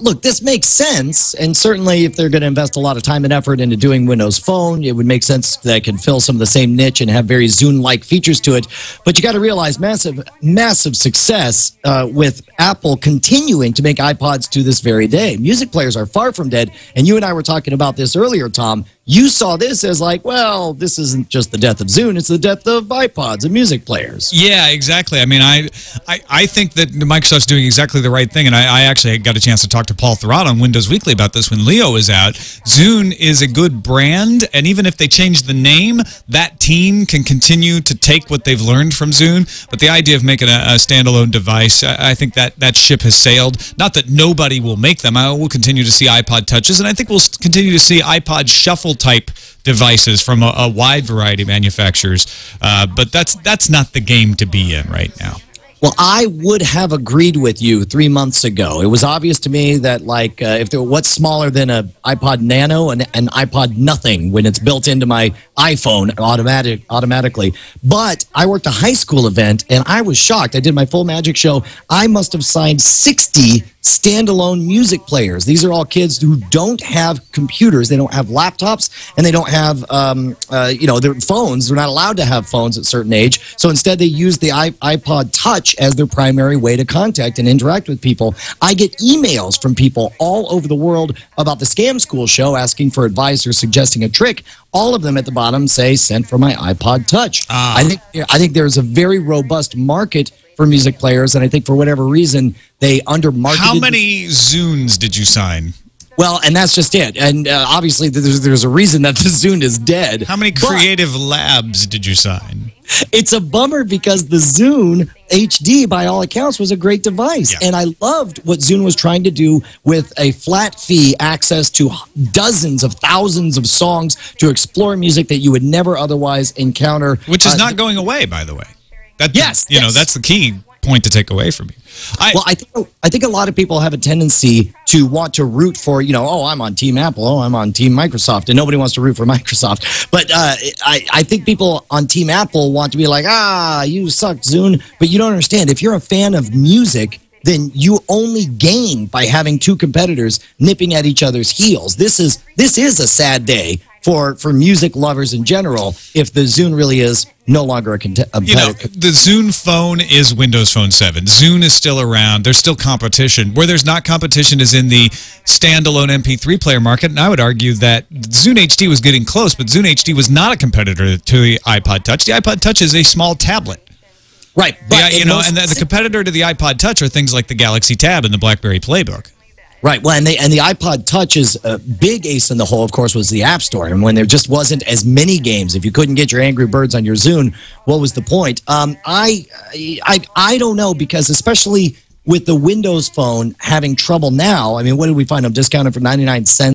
Look, this makes sense, and certainly if they're going to invest a lot of time and effort into doing Windows Phone, it would make sense that it can fill some of the same niche and have very Zune-like features to it. But you got to realize massive success with Apple continuing to make iPods to this very day. Music players are far from dead, and you and I were talking about this earlier, Tom. You saw this as like, well, this isn't just the death of Zune, it's the death of iPods and music players. Yeah, exactly. I mean, I think that Microsoft's doing exactly the right thing, and I actually got a chance to talk to Paul Thurrott on Windows Weekly about this when Leo was out. Zune is a good brand, and even if they change the name, that team can continue to take what they've learned from Zune. But the idea of making a standalone device, I think that ship has sailed. Not that nobody will make them. We'll continue to see iPod Touches, and I think we'll continue to see iPod Shuffle type devices from a wide variety of manufacturers, but that's not the game to be in right now. Well, I would have agreed with you 3 months ago. It was obvious to me that, like, if there, what's smaller than an iPod Nano and an iPod Nothing when it's built into my iPhone automatically. But I worked a high school event, and I was shocked. I did my full Magic show. I must have signed 60 standalone music players. These are all kids who don't have computers, they don't have laptops, and they don't have their phones. They're not allowed to have phones at a certain age. So instead, they use the iPod Touch as their primary way to contact and interact with people. I get emails from people all over the world about the Scam School show asking for advice or suggesting a trick. All of them at the bottom say, "Sent for my iPod Touch." I think there's a very robust market for music players, and I think for whatever reason they undermarketed. How many Zunes did you sign? Well, and that's just it. And obviously, there's a reason that the Zune is dead. How many Creative Labs did you sign? It's a bummer because the Zune HD, by all accounts, was a great device. Yeah. And I loved what Zune was trying to do with a flat fee, access to dozens of thousands of songs to explore music that you would never otherwise encounter. Which is not going away, by the way. Yes. That's the key point to take away from you. I think a lot of people have a tendency to want to root for, oh, I'm on Team Apple, oh, I'm on Team Microsoft, and nobody wants to root for Microsoft. But I think people on Team Apple want to be like, you suck, Zune. But you don't understand. If you're a fan of music, then you only gain by having two competitors nipping at each other's heels. This is a sad day for music lovers in general if the Zune really is no longer a competitor. The Zune phone is Windows Phone 7. Zune is still around. There's still competition. Where there's not competition is in the standalone MP3 player market, and I would argue that Zune HD was getting close, but Zune HD was not a competitor to the iPod Touch. The iPod Touch is a small tablet. Right. But and the competitor to the iPod Touch are things like the Galaxy Tab and the BlackBerry Playbook. Right. Well, and the iPod Touch's big ace in the hole, of course, was the App Store. And when there just wasn't as many games, if you couldn't get your Angry Birds on your Zune, what was the point? I don't know, because especially with the Windows Phone having trouble now, I mean, what did we find them discounted for 99 cents?